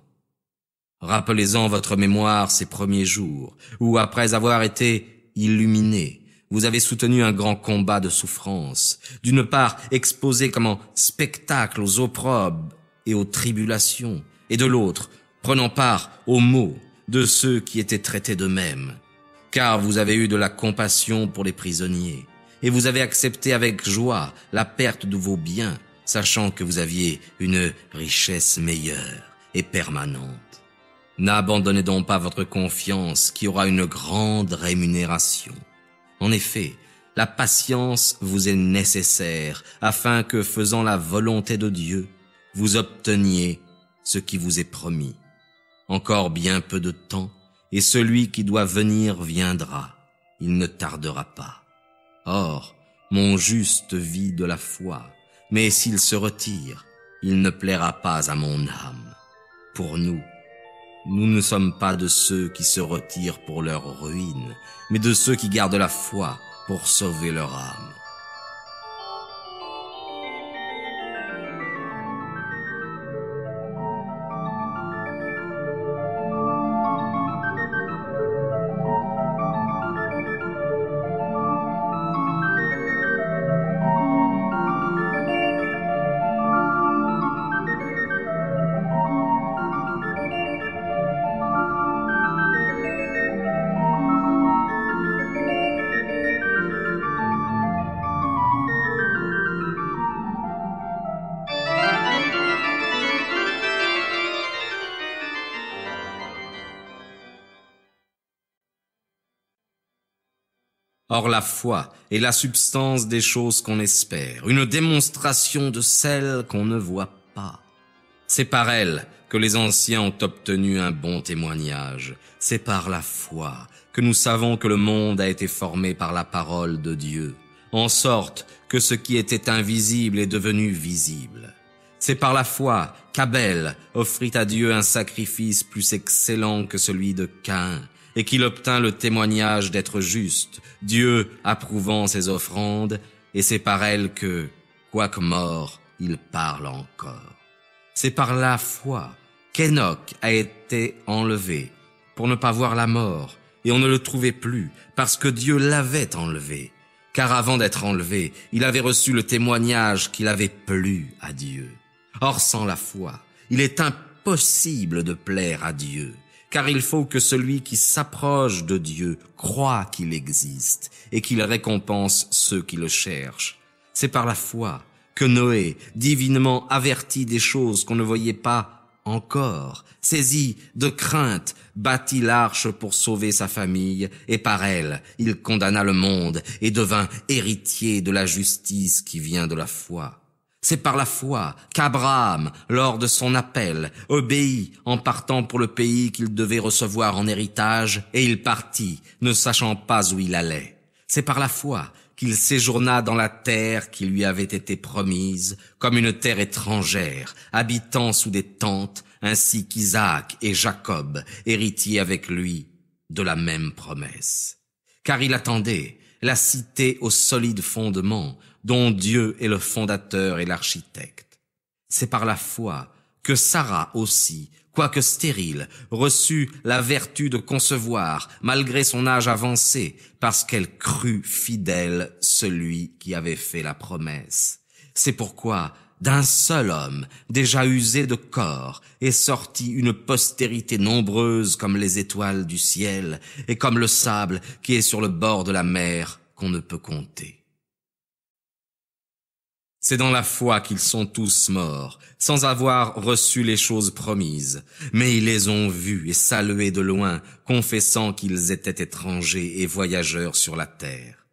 Rappelez-en votre mémoire ces premiers jours, où après avoir été illuminés, vous avez soutenu un grand combat de souffrance, d'une part exposé comme en spectacle aux opprobes et aux tribulations, et de l'autre prenant part aux maux de ceux qui étaient traités d'eux-mêmes. Car vous avez eu de la compassion pour les prisonniers, et vous avez accepté avec joie la perte de vos biens, sachant que vous aviez une richesse meilleure et permanente. N'abandonnez donc pas votre confiance qui aura une grande rémunération. En effet, la patience vous est nécessaire afin que, faisant la volonté de Dieu, vous obteniez ce qui vous est promis. Encore bien peu de temps, et celui qui doit venir viendra. Il ne tardera pas. Or, mon juste vit de la foi, mais s'il se retire, il ne plaira pas à mon âme. Pour nous ne sommes pas de ceux qui se retirent pour leur ruine, mais de ceux qui gardent la foi pour sauver leur âme. Or la foi est la substance des choses qu'on espère, une démonstration de celles qu'on ne voit pas. C'est par elle que les anciens ont obtenu un bon témoignage. C'est par la foi que nous savons que le monde a été formé par la parole de Dieu, en sorte que ce qui était invisible est devenu visible. C'est par la foi qu'Abel offrit à Dieu un sacrifice plus excellent que celui de Caïn, et qu'il obtint le témoignage d'être juste, Dieu approuvant ses offrandes, et c'est par elle que, quoique mort, il parle encore. C'est par la foi qu'Enoch a été enlevé, pour ne pas voir la mort, et on ne le trouvait plus, parce que Dieu l'avait enlevé. Car avant d'être enlevé, il avait reçu le témoignage qu'il avait plu à Dieu. Or, sans la foi, il est impossible de plaire à Dieu. Car il faut que celui qui s'approche de Dieu croie qu'il existe et qu'il récompense ceux qui le cherchent. C'est par la foi que Noé, divinement averti des choses qu'on ne voyait pas encore, saisi de crainte, bâtit l'arche pour sauver sa famille, et par elle, il condamna le monde et devint héritier de la justice qui vient de la foi. C'est par la foi qu'Abraham, lors de son appel, obéit en partant pour le pays qu'il devait recevoir en héritage, et il partit, ne sachant pas où il allait. C'est par la foi qu'il séjourna dans la terre qui lui avait été promise, comme une terre étrangère, habitant sous des tentes, ainsi qu'Isaac et Jacob, héritiers avec lui de la même promesse. Car il attendait la cité au solide fondement, dont Dieu est le fondateur et l'architecte. C'est par la foi que Sarah aussi, quoique stérile, reçut la vertu de concevoir, malgré son âge avancé, parce qu'elle crut fidèle celui qui avait fait la promesse. C'est pourquoi, d'un seul homme, déjà usé de corps, est sortie une postérité nombreuse comme les étoiles du ciel, et comme le sable qui est sur le bord de la mer, qu'on ne peut compter. C'est dans la foi qu'ils sont tous morts, sans avoir reçu les choses promises, mais ils les ont vus et salués de loin, confessant qu'ils étaient étrangers et voyageurs sur la terre.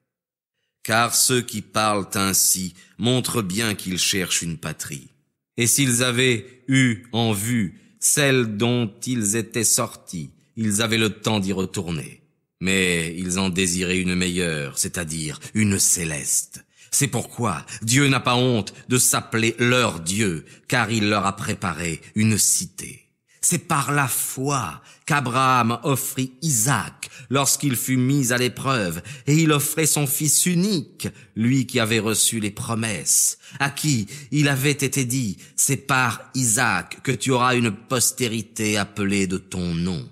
Car ceux qui parlent ainsi montrent bien qu'ils cherchent une patrie. Et s'ils avaient eu en vue celle dont ils étaient sortis, ils avaient le temps d'y retourner. Mais ils en désiraient une meilleure, c'est-à-dire une céleste. C'est pourquoi Dieu n'a pas honte de s'appeler leur Dieu, car il leur a préparé une cité. C'est par la foi qu'Abraham offrit Isaac lorsqu'il fut mis à l'épreuve, et il offrait son fils unique, lui qui avait reçu les promesses, à qui il avait été dit, c'est par Isaac que tu auras une postérité appelée de ton nom.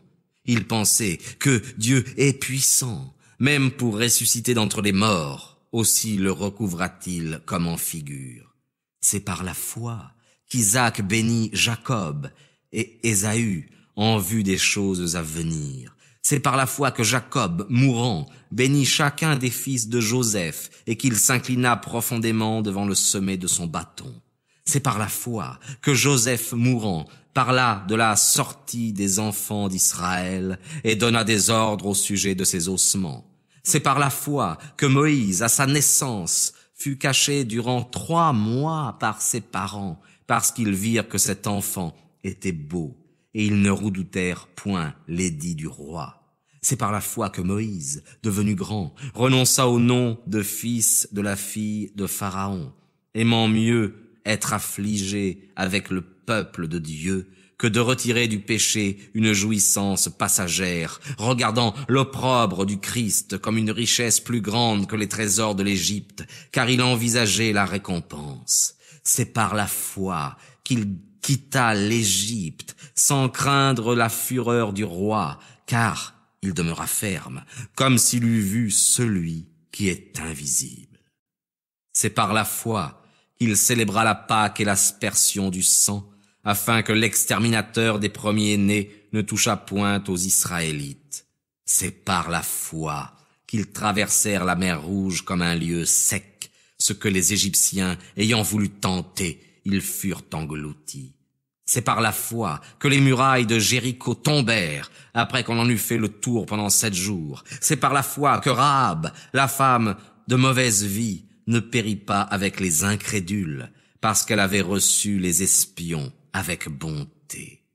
Il pensait que Dieu est puissant, même pour ressusciter d'entre les morts. Aussi le recouvra-t-il comme en figure. C'est par la foi qu'Isaac bénit Jacob et Ésaü en vue des choses à venir. C'est par la foi que Jacob, mourant, bénit chacun des fils de Joseph et qu'il s'inclina profondément devant le sommet de son bâton. C'est par la foi que Joseph, mourant, parla de la sortie des enfants d'Israël et donna des ordres au sujet de ses ossements. C'est par la foi que Moïse, à sa naissance, fut caché durant 3 mois par ses parents, parce qu'ils virent que cet enfant était beau, et ils ne redoutèrent point l'édit du roi. C'est par la foi que Moïse, devenu grand, renonça au nom de fils de la fille de Pharaon, aimant mieux être affligé avec le peuple de Dieu que de retirer du péché une jouissance passagère, regardant l'opprobre du Christ comme une richesse plus grande que les trésors de l'Égypte, car il envisageait la récompense. C'est par la foi qu'il quitta l'Égypte, sans craindre la fureur du roi, car il demeura ferme, comme s'il eût vu celui qui est invisible. C'est par la foi qu'il célébra la Pâque et l'aspersion du sang, afin que l'exterminateur des premiers-nés ne touchât point aux Israélites. C'est par la foi qu'ils traversèrent la mer Rouge comme un lieu sec, ce que les Égyptiens, ayant voulu tenter, ils furent engloutis. C'est par la foi que les murailles de Jéricho tombèrent, après qu'on en eut fait le tour pendant 7 jours. C'est par la foi que Rahab, la femme de mauvaise vie, ne périt pas avec les incrédules, parce qu'elle avait reçu les espions avec bonté.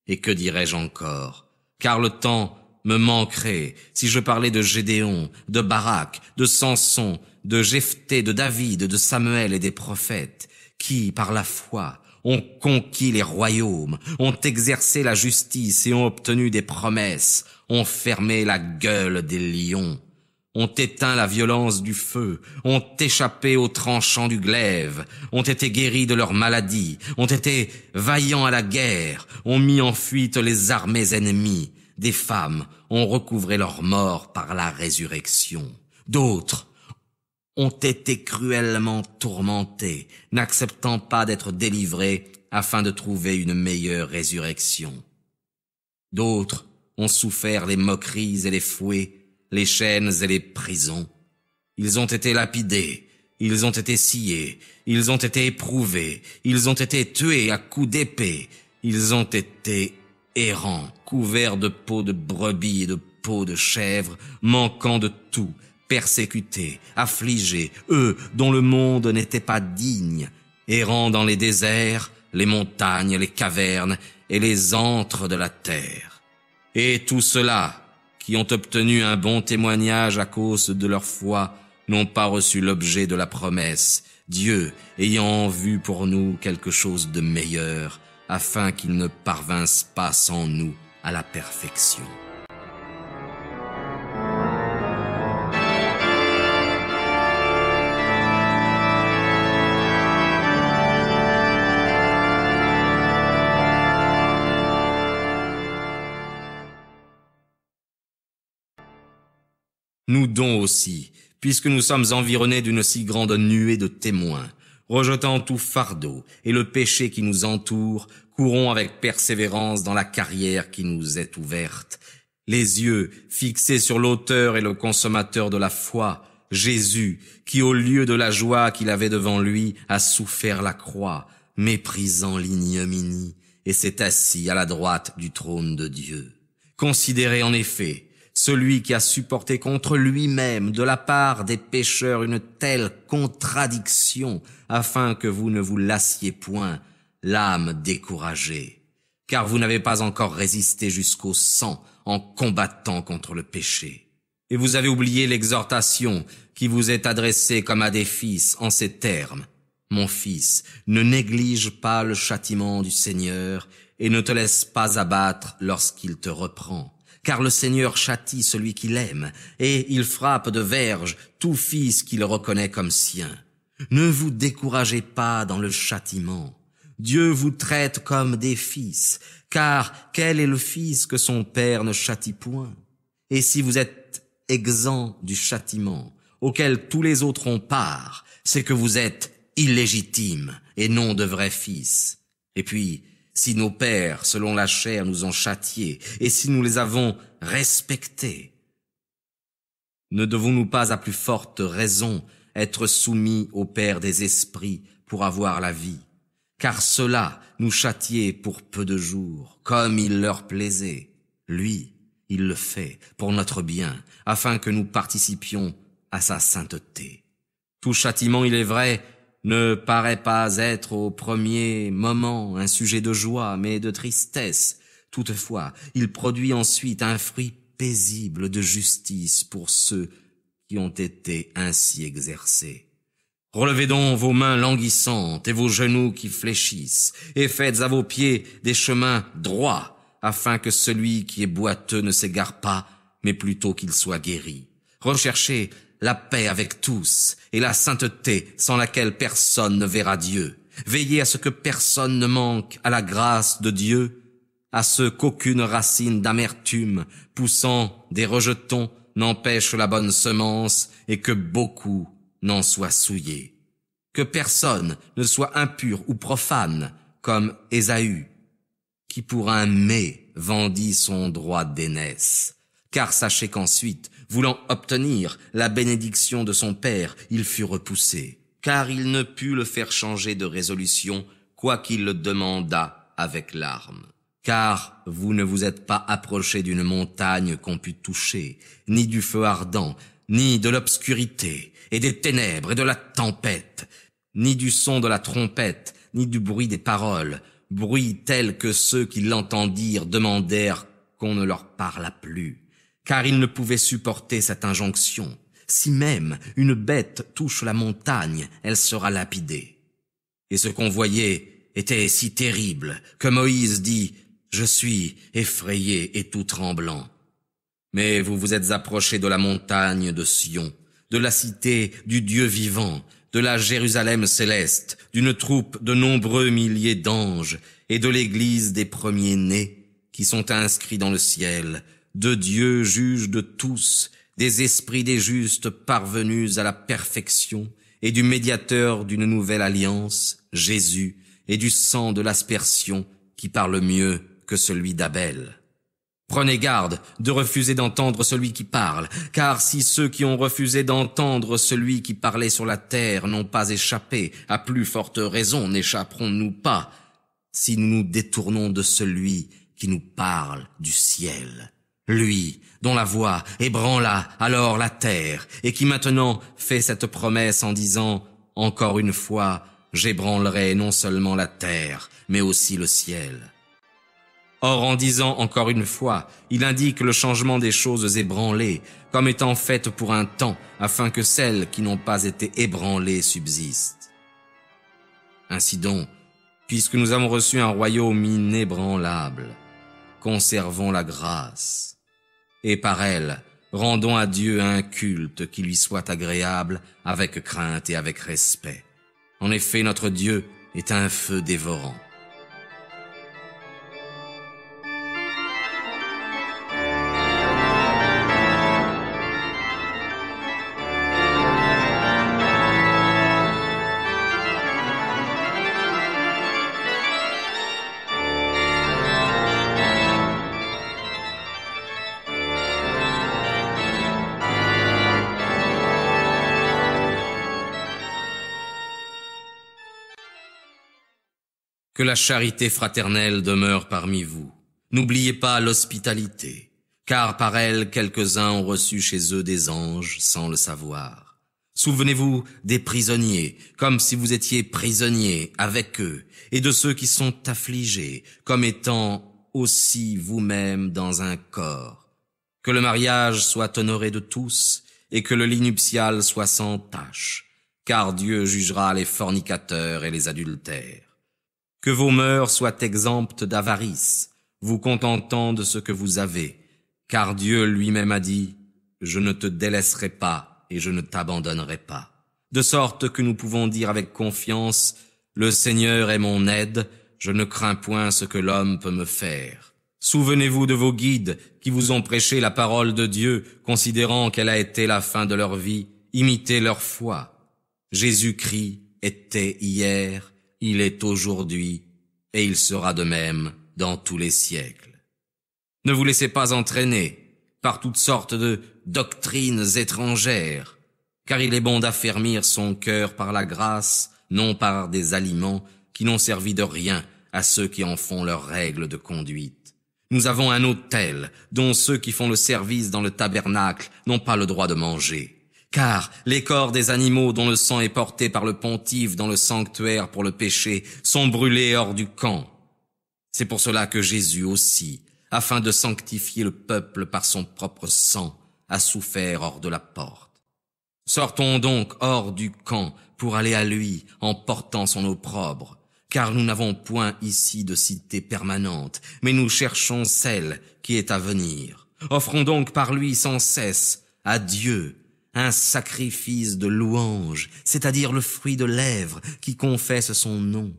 Et que dirais-je encore? Car le temps me manquerait si je parlais de Gédéon, de Barak, de Samson, de Jephthé, de David, de Samuel et des prophètes, qui, par la foi, ont conquis les royaumes, ont exercé la justice et ont obtenu des promesses, ont fermé la gueule des lions, ont éteint la violence du feu, ont échappé aux tranchants du glaive, ont été guéris de leurs maladies, ont été vaillants à la guerre, ont mis en fuite les armées ennemies. Des femmes ont recouvré leur mort par la résurrection. D'autres ont été cruellement tourmentés, n'acceptant pas d'être délivrés afin de trouver une meilleure résurrection. D'autres ont souffert les moqueries et les fouets, les chaînes et les prisons. Ils ont été lapidés, ils ont été sciés, ils ont été éprouvés, ils ont été tués à coups d'épée, ils ont été errants, couverts de peau de brebis et de peau de chèvre, manquant de tout, persécutés, affligés, eux dont le monde n'était pas digne, errant dans les déserts, les montagnes, les cavernes et les antres de la terre. Et tous ceux-là, qui ont obtenu un bon témoignage à cause de leur foi, n'ont pas reçu l'objet de la promesse, Dieu ayant en vue pour nous quelque chose de meilleur, afin qu'ils ne parvinssent pas sans nous à la perfection. Nous donc aussi, puisque nous sommes environnés d'une si grande nuée de témoins, rejetant tout fardeau et le péché qui nous entoure, courons avec persévérance dans la carrière qui nous est ouverte, les yeux fixés sur l'auteur et le consommateur de la foi, Jésus, qui au lieu de la joie qu'il avait devant lui, a souffert la croix, méprisant l'ignominie, et s'est assis à la droite du trône de Dieu. Considérez en effet celui qui a supporté contre lui-même de la part des pécheurs une telle contradiction, afin que vous ne vous lassiez point, l'âme découragée, car vous n'avez pas encore résisté jusqu'au sang en combattant contre le péché. Et vous avez oublié l'exhortation qui vous est adressée comme à des fils en ces termes. Mon fils, ne néglige pas le châtiment du Seigneur et ne te laisse pas abattre lorsqu'il te reprend. Car le Seigneur châtie celui qu'il aime, et il frappe de verge tout fils qu'il reconnaît comme sien. Ne vous découragez pas dans le châtiment. Dieu vous traite comme des fils, car quel est le fils que son père ne châtie point? Et si vous êtes exempt du châtiment, auquel tous les autres ont part, c'est que vous êtes illégitimes et non de vrais fils. Et puis, si nos pères, selon la chair, nous ont châtiés, et si nous les avons respectés, ne devons-nous pas à plus forte raison être soumis au Père des esprits pour avoir la vie? Car ceux-là nous châtiaient pour peu de jours, comme il leur plaisait. Lui, il le fait pour notre bien, afin que nous participions à sa sainteté. Tout châtiment, il est vrai, ne paraît pas être au premier moment un sujet de joie, mais de tristesse. Toutefois, il produit ensuite un fruit paisible de justice pour ceux qui ont été ainsi exercés. Relevez donc vos mains languissantes et vos genoux qui fléchissent, et faites à vos pieds des chemins droits, afin que celui qui est boiteux ne s'égare pas, mais plutôt qu'il soit guéri. Recherchez la paix avec tous, et la sainteté sans laquelle personne ne verra Dieu. Veillez à ce que personne ne manque à la grâce de Dieu, à ce qu'aucune racine d'amertume poussant des rejetons n'empêche la bonne semence, et que beaucoup n'en soient souillés. Que personne ne soit impur ou profane, comme Ésaü, qui pour un mets vendit son droit d'aînesse. Car sachez qu'ensuite, voulant obtenir la bénédiction de son père, il fut repoussé, car il ne put le faire changer de résolution, quoiqu'il le demandât avec larmes. Car vous ne vous êtes pas approché d'une montagne qu'on pût toucher, ni du feu ardent, ni de l'obscurité, et des ténèbres et de la tempête, ni du son de la trompette, ni du bruit des paroles, bruit tel que ceux qui l'entendirent demandèrent qu'on ne leur parlât plus. Car ils ne pouvaient supporter cette injonction. Si même une bête touche la montagne, elle sera lapidée. Et ce qu'on voyait était si terrible que Moïse dit « Je suis effrayé et tout tremblant ». Mais vous vous êtes approchés de la montagne de Sion, de la cité du Dieu vivant, de la Jérusalem céleste, d'une troupe de nombreux milliers d'anges et de l'église des premiers-nés qui sont inscrits dans le ciel, de Dieu juge de tous, des esprits des justes parvenus à la perfection, et du médiateur d'une nouvelle alliance, Jésus, et du sang de l'aspersion qui parle mieux que celui d'Abel. Prenez garde de refuser d'entendre celui qui parle, car si ceux qui ont refusé d'entendre celui qui parlait sur la terre n'ont pas échappé, à plus forte raison n'échapperons-nous pas, si nous nous détournons de celui qui nous parle du ciel. Lui, dont la voix ébranla alors la terre, et qui maintenant fait cette promesse en disant « Encore une fois, j'ébranlerai non seulement la terre, mais aussi le ciel. » Or, en disant encore une fois, il indique le changement des choses ébranlées, comme étant faites pour un temps, afin que celles qui n'ont pas été ébranlées subsistent. Ainsi donc, puisque nous avons reçu un royaume inébranlable, conservons la grâce, et par elle, rendons à Dieu un culte qui lui soit agréable, avec crainte et avec respect. En effet, notre Dieu est un feu dévorant. Que la charité fraternelle demeure parmi vous. N'oubliez pas l'hospitalité, car par elle quelques-uns ont reçu chez eux des anges sans le savoir. Souvenez-vous des prisonniers, comme si vous étiez prisonniers avec eux, et de ceux qui sont affligés, comme étant aussi vous-même dans un corps. Que le mariage soit honoré de tous, et que le lit nuptial soit sans tache, car Dieu jugera les fornicateurs et les adultères. Que vos mœurs soient exemptes d'avarice, vous contentant de ce que vous avez, car Dieu lui-même a dit « Je ne te délaisserai pas et je ne t'abandonnerai pas ». De sorte que nous pouvons dire avec confiance « Le Seigneur est mon aide, je ne crains point ce que l'homme peut me faire ». Souvenez-vous de vos guides qui vous ont prêché la parole de Dieu, considérant qu'elle a été la fin de leur vie, imitez leur foi. Jésus-Christ était hier, il est aujourd'hui, et il sera de même dans tous les siècles. Ne vous laissez pas entraîner par toutes sortes de doctrines étrangères, car il est bon d'affermir son cœur par la grâce, non par des aliments qui n'ont servi de rien à ceux qui en font leur règle de conduite. Nous avons un autel dont ceux qui font le service dans le tabernacle n'ont pas le droit de manger. Car les corps des animaux dont le sang est porté par le pontife dans le sanctuaire pour le péché sont brûlés hors du camp. C'est pour cela que Jésus aussi, afin de sanctifier le peuple par son propre sang, a souffert hors de la porte. Sortons donc hors du camp pour aller à lui en portant son opprobre, car nous n'avons point ici de cité permanente, mais nous cherchons celle qui est à venir. Offrons donc par lui sans cesse à Dieu un sacrifice de louange, c'est-à-dire le fruit de lèvres qui confesse son nom.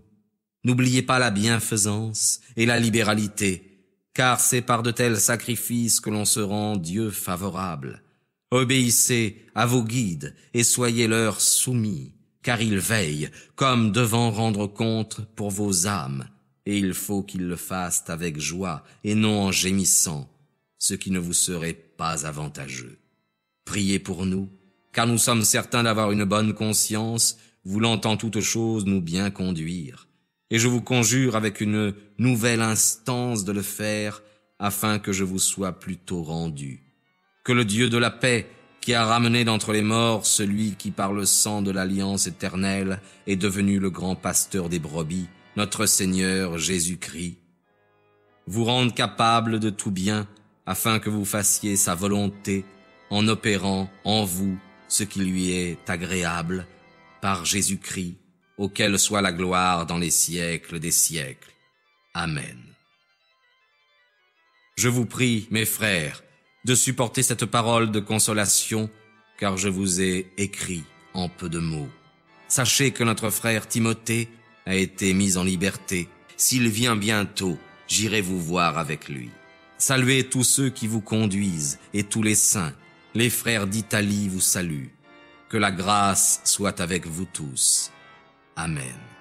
N'oubliez pas la bienfaisance et la libéralité, car c'est par de tels sacrifices que l'on se rend Dieu favorable. Obéissez à vos guides et soyez-leur soumis, car ils veillent, comme devant rendre compte pour vos âmes, et il faut qu'ils le fassent avec joie et non en gémissant, ce qui ne vous serait pas avantageux. Priez pour nous, car nous sommes certains d'avoir une bonne conscience, voulant en toutes choses nous bien conduire. Et je vous conjure avec une nouvelle instance de le faire, afin que je vous sois plutôt rendu. Que le Dieu de la paix, qui a ramené d'entre les morts celui qui par le sang de l'alliance éternelle est devenu le grand pasteur des brebis, notre Seigneur Jésus-Christ, vous rende capable de tout bien, afin que vous fassiez sa volonté, en opérant en vous ce qui lui est agréable, par Jésus-Christ, auquel soit la gloire dans les siècles des siècles. Amen. Je vous prie, mes frères, de supporter cette parole de consolation, car je vous ai écrit en peu de mots. Sachez que notre frère Timothée a été mis en liberté. S'il vient bientôt, j'irai vous voir avec lui. Saluez tous ceux qui vous conduisent et tous les saints. Les frères d'Italie vous saluent. Que la grâce soit avec vous tous. Amen.